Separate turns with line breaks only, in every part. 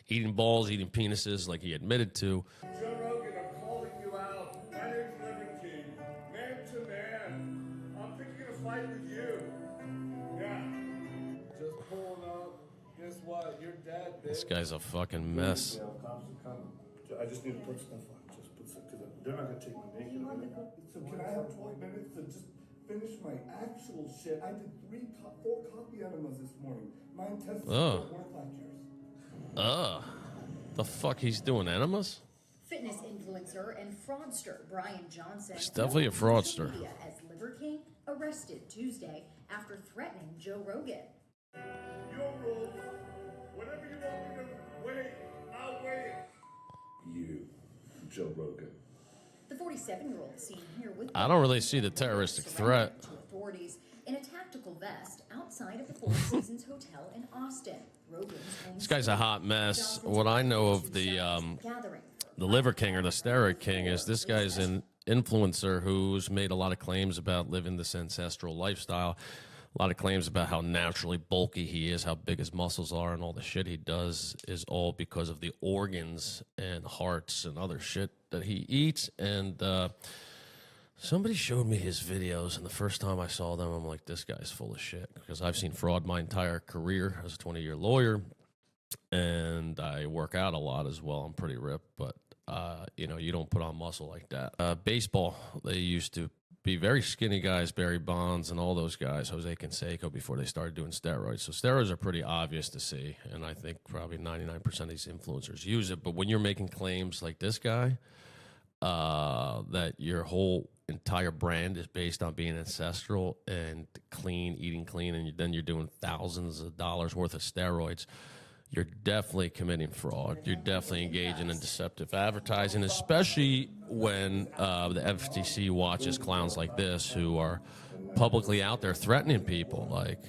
eating balls, eating penises like he admitted to.
Joe Rogan, I'm calling you out. My name's Liberty. Man to man. I'm picking a fight with you. Yeah. Just pulling up. Guess what? You're dead, bitch.
This guy's a fucking mess.
Yeah, cops are coming. I just need to put stuff on. Just put some, because they're not going to take my naked. So can I have 20 minutes to just finish my actual shit? I did 4 coffee enemas this morning. Mine tested weren't like yours.
The fuck he's doing enemas?
Fitness influencer and fraudster Brian Johnson.
He's definitely a fraudster.
As Liver King arrested Tuesday after threatening Joe Rogan.
Your rules. Whatever you want me to wait, I'll wait. You, Joe Rogan.
The 47-year-old seen here with
I don't really see the terroristic threat.
to authorities in a tactical vest outside of the Four Seasons Hotel in Austin. Rogan's
This guy's a hot mess. What I know of the Liver King or the Steroid King is this guy's an influencer who's made a lot of claims about living this ancestral lifestyle. A lot of claims about how naturally bulky he is, how big his muscles are, and all the shit he does is all because of the organs and hearts and other shit that he eats. And somebody showed me his videos, and the first time I saw them, I'm like, this guy's full of shit. Because I've seen fraud my entire career as a 20-year lawyer, and I work out a lot as well. I'm pretty ripped, but, you don't put on muscle like that. Baseball, they used to be very skinny guys, Barry Bonds and all those guys, Jose Canseco, before they started doing steroids. So steroids are pretty obvious to see, and I think probably 99% of these influencers use it. But when you're making claims like this guy, that your whole entire brand is based on being ancestral and clean, eating clean, and then you're doing thousands of dollars worth of steroids, you're definitely committing fraud. You're definitely engaging in deceptive advertising, especially when the FTC watches clowns like this who are publicly out there threatening people. Like,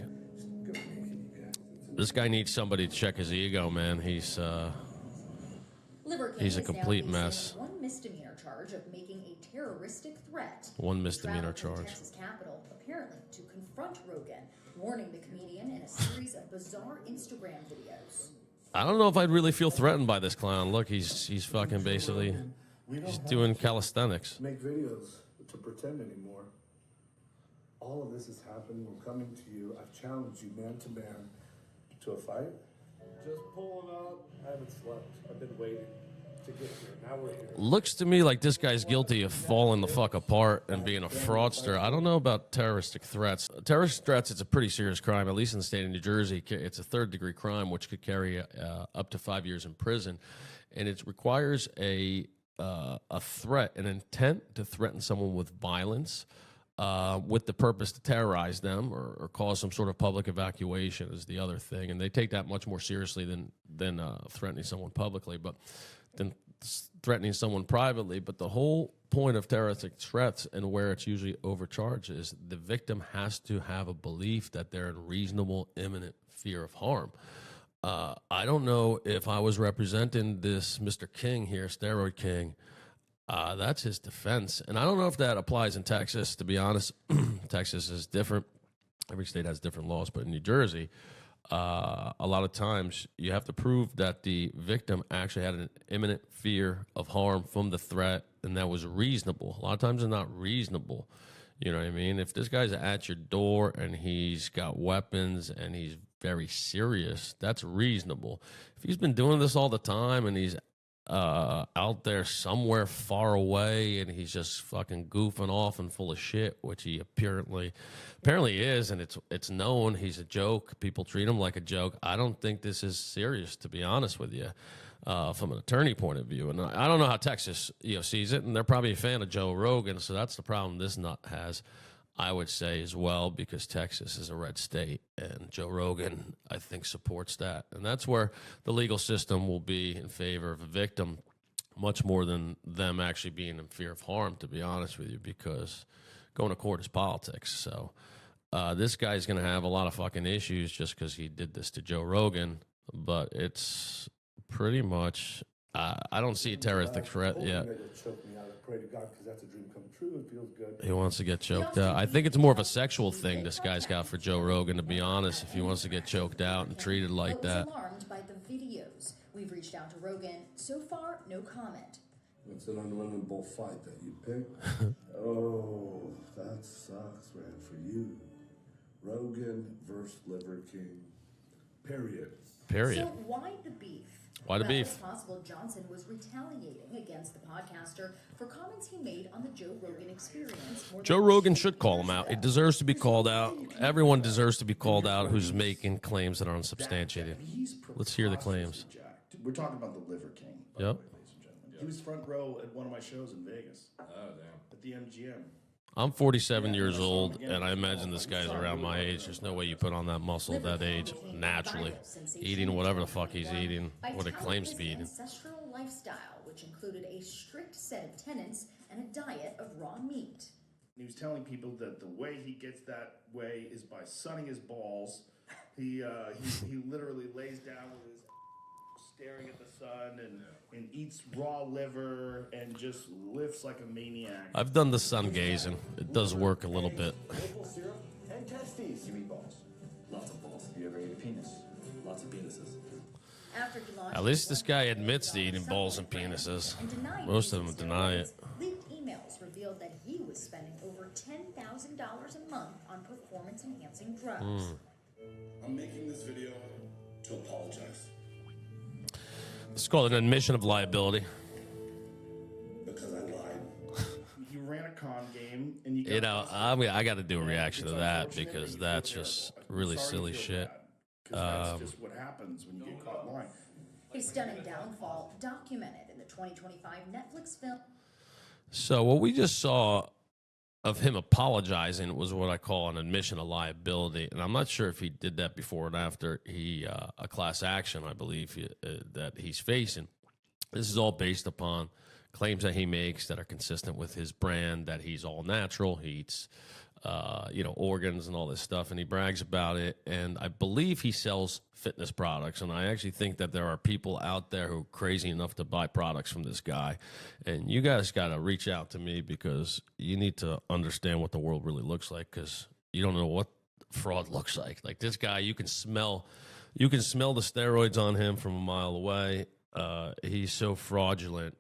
this guy needs somebody to check his ego, man. He's a complete mess.
One misdemeanor charge of making a terroristic threat.
One misdemeanor charge.
Texas Capitol, apparently to confront Rogan, warning the comedian in a series of bizarre Instagram videos.
I don't know if I'd really feel threatened by this clown. Look, he's fucking basically, he's doing calisthenics.
Make videos to pretend anymore. All of this has happened. We're coming to you. I've challenged you man to man to a fight. Just pulling up. I haven't slept. I've been waiting to get here. Now we're here.
Looks to me like this guy's guilty of falling the fuck apart and being a fraudster. I don't know about terroristic threats. Terrorist threats, it's a pretty serious crime, at least in the state of New Jersey. It's a third-degree crime, which could carry up to 5 years in prison. And it requires a threat, an intent to threaten someone with violence, with the purpose to terrorize them or cause some sort of public evacuation is the other thing. And they take that much more seriously than threatening someone publicly, but than threatening someone privately. But the whole point of terroristic threats and where it's usually overcharged is the victim has to have a belief that they're in reasonable, imminent fear of harm. I don't know if I was representing this Mr. King here, Steroid King. That's his defense. And I don't know if that applies in Texas, to be honest. Texas is different. Every state has different laws. But in New Jersey, a lot of times you have to prove that the victim actually had an imminent fear of harm from the threat, and that was reasonable. A lot of times it's not reasonable. You know what I mean? If this guy's at your door and he's got weapons and he's very serious, that's reasonable. If he's been doing this all the time and he's out there somewhere far away and he's just fucking goofing off and full of shit, which he apparently is, and it's known he's a joke. People treat him like a joke. I don't think this is serious, to be honest with you, from an attorney point of view. And I don't know how Texas sees it, and they're probably a fan of Joe Rogan, so that's the problem this nut has, I would say, as well, because Texas is a red state, and Joe Rogan, I think, supports that. And that's where the legal system will be in favor of a victim much more than them actually being in fear of harm, to be honest with you, because going to court is politics. So this guy's going to have a lot of fucking issues just because he did this to Joe Rogan, but it's pretty much, I don't see a terroristic threat yet.
Pray to God, because that's a dream come true. It feels good.
He wants to get choked out. I think it's more of a sexual thing this guy's got for Joe Rogan, to be honest, if he wants to get choked out and treated like that.
Alarmed by the videos, We've reached out to Rogan. So far, no comment.
It's an unwinnable fight that you picked. Oh, that sucks, man, for you. Rogan versus Liver King. Period.
Period.
So why the beef?
Why the
Well,
beef?
It's possible Johnson was retaliating against the podcaster for comments he made on the Joe Rogan experience.
Joe Rogan should call him out. It deserves to be called out. Everyone deserves to be called out who's making claims that are unsubstantiated. Let's hear the claims.
We're talking about the Liver King, by
Yep.
the way, ladies and gentlemen. He was front row at one of my shows in Vegas.
Oh, damn.
At the MGM.
I'm 47 years old, and I imagine this guy's around my age. There's no way you put on that muscle at that age naturally. Eating whatever the fuck he's eating, what it claims to be eating.
Ancestral lifestyle, which included a strict set of tenets and a diet of raw meat.
He was telling people that the way he gets that way is by sunning his balls. He literally lays down with his staring at the sun and eats raw liver and just lifts like a maniac.
I've done the sun gazing. It does work a little bit.
Maple syrup and testes. You eat balls. Lots of balls. You ever ate a penis? Lots of penises.
After he launched
At least this guy admits to eating balls and penises.
and denied
Most of
using
them deny it.
steroids, leaked emails revealed that he was spending over $10,000 a month on performance-enhancing drugs.
I'm making this video to apologize.
It's called an admission of liability.
Because I lied.
You ran a con game and you got
You know,
busted.
I got to do a reaction to
It's
that
unfortunate
because
you
that's
feel
just
bad.
really
Sorry
silly
you feel
shit.
bad, 'cause that's just what happens when you get caught lying.
A stunning downfall documented in the 2025 Netflix film.
So what we just saw of him apologizing was what I call an admission of liability, and I'm not sure if he did that before and after he a class action, I believe that he's facing. This is all based upon claims that he makes that are consistent with his brand, that he's all natural, he eats organs and all this stuff, and he brags about it. And I believe he sells fitness products, and I actually think that there are people out there who are crazy enough to buy products from this guy. And you guys got to reach out to me because you need to understand what the world really looks like, because you don't know what fraud looks like. Like this guy, you can smell the steroids on him from a mile away. He's so fraudulent.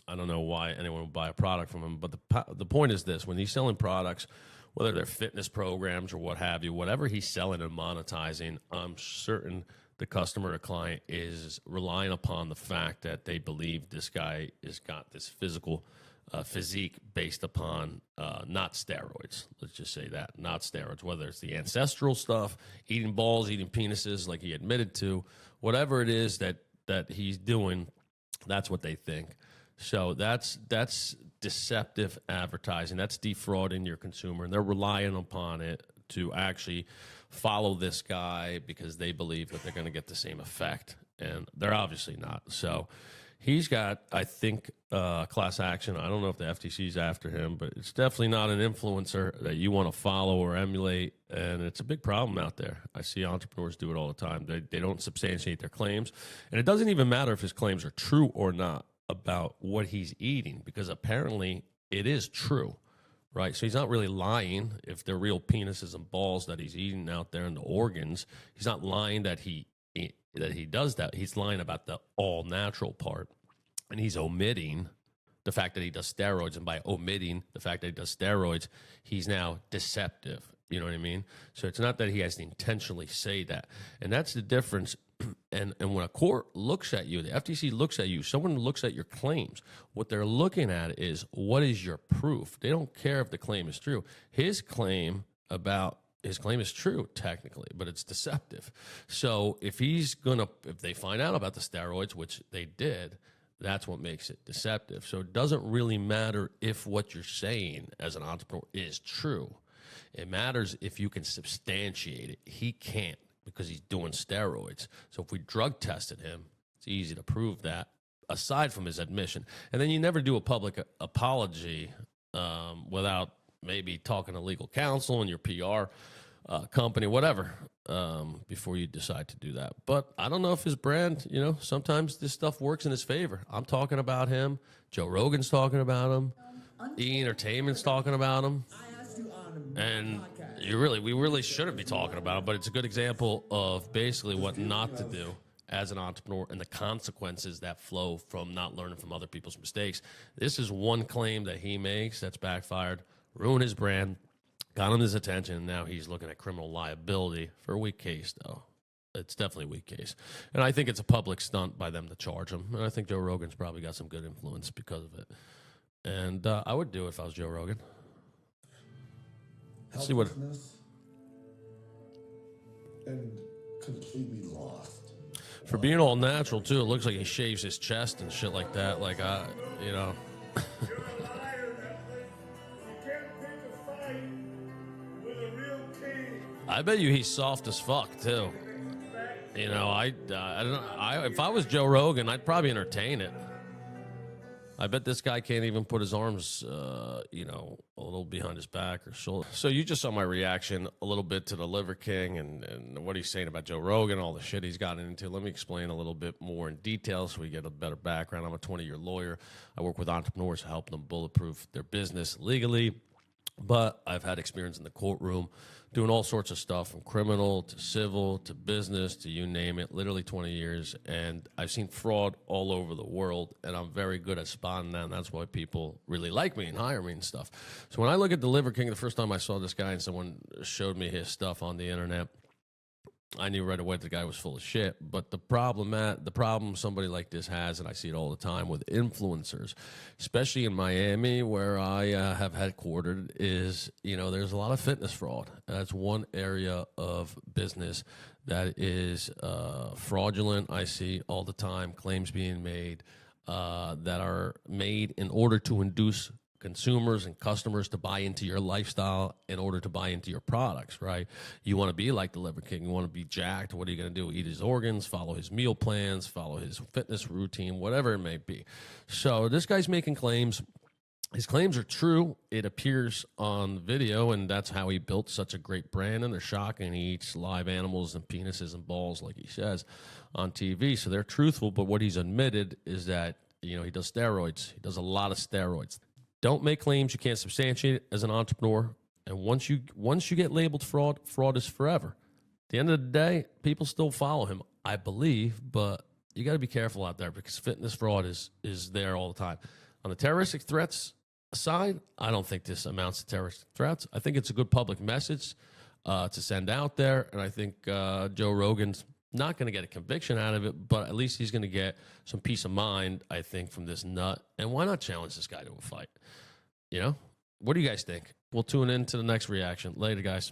I don't know why anyone would buy a product from him, but the point is this: when he's selling products, whether they're fitness programs or what have you, whatever he's selling and monetizing, I'm certain the customer or client is relying upon the fact that they believe this guy has got this physical physique based upon not steroids. Let's just say that, not steroids, whether it's the ancestral stuff, eating balls, eating penises like he admitted to, whatever it is that he's doing, that's what they think. So that's deceptive advertising. That's defrauding your consumer, and they're relying upon it to actually follow this guy because they believe that they're going to get the same effect, and they're obviously not. So he's got, I think, class action. I don't know if the FTC's after him, but it's definitely not an influencer that you want to follow or emulate, and it's a big problem out there. I see entrepreneurs do it all the time. They don't substantiate their claims, and it doesn't even matter if his claims are true or not about what he's eating, because apparently it is true, right? So he's not really lying if they're real penises and balls that he's eating out there in the organs. He's not lying that he does that. He's lying about the all natural part, and he's omitting the fact that he does steroids, and by omitting the fact that he does steroids, he's now deceptive. You know what I mean? So it's not that he has to intentionally say that, and that's the difference. And when a court looks at you, the FTC looks at you, someone looks at your claims, what they're looking at is, what is your proof? They don't care if the claim is true. His claim is true technically, but it's deceptive. So if they find out about the steroids, which they did, that's what makes it deceptive. So it doesn't really matter if what you're saying as an entrepreneur is true. It matters if you can substantiate it. He can't, because he's doing steroids. So if we drug tested him, it's easy to prove that, aside from his admission. And then you never do a public apology without maybe talking to legal counsel and your PR company, whatever, before you decide to do that. But I don't know if his brand, sometimes this stuff works in his favor. I'm talking about him. Joe Rogan's talking about him. E! Entertainment's talking about him. And we really shouldn't be talking about it, but it's a good example of basically what not to do as an entrepreneur and the consequences that flow from not learning from other people's mistakes. This is one claim that he makes that's backfired, ruined his brand, got him his attention, and now he's looking at criminal liability for a weak case, though. It's definitely a weak case. And I think it's a public stunt by them to charge him. And I think Joe Rogan's probably got some good influence because of it. And I would do it if I was Joe Rogan. Let's see what...
And completely lost.
For being all natural, too, it looks like he shaves his chest and shit like that. Like, you know...
You're a liar, Netflix. You can't pick a fight with a real king.
I bet you he's soft as fuck, too. You know, I don't know. If I was Joe Rogan, I'd probably entertain it. I bet this guy can't even put his arms, you know, a little behind his back or shoulder. So you just saw my reaction a little bit to the Liver King and what he's saying about Joe Rogan, all the shit he's gotten into. Let me explain a little bit more in detail so we get a better background. I'm a 20-year lawyer. I work with entrepreneurs to help them bulletproof their business legally. But I've had experience in the courtroom doing all sorts of stuff, from criminal to civil to business to you name it, literally 20 years. And I've seen fraud all over the world, and I'm very good at spotting that, and that's why people really like me and hire me and stuff. So when I look at the Liver King, the first time I saw this guy and someone showed me his stuff on the internet, I knew right away the guy was full of shit. But the problem somebody like this has, and I see it all the time with influencers, especially in Miami where I have headquartered, is, you know, there's a lot of fitness fraud. That's one area of business that is fraudulent. I see all the time claims being made that are made in order to induce consumers and customers to buy into your lifestyle in order to buy into your products, right? You want to be like the Liver King. You want to be jacked. What are you going to do? Eat his organs, follow his meal plans, follow his fitness routine, whatever it may be. So this guy's making claims. His claims are true. It appears on video, and that's how he built such a great brand, and they're shocking. He eats live animals and penises and balls, like he says, on TV. So they're truthful, but what he's admitted is that, you know, he does steroids. He does a lot of steroids. Don't make claims you can't substantiate as an entrepreneur. And once you get labeled fraud, fraud is forever. At the end of the day, people still follow him, I believe, but you got to be careful out there because fitness fraud is there all the time. On the terroristic threats side, I don't think this amounts to terroristic threats. I think it's a good public message to send out there, and I think Joe Rogan's not going to get a conviction out of it, but at least he's going to get some peace of mind, I think, from this nut. And why not challenge this guy to a fight? You know? What do you guys think? We'll tune in to the next reaction. Later, guys.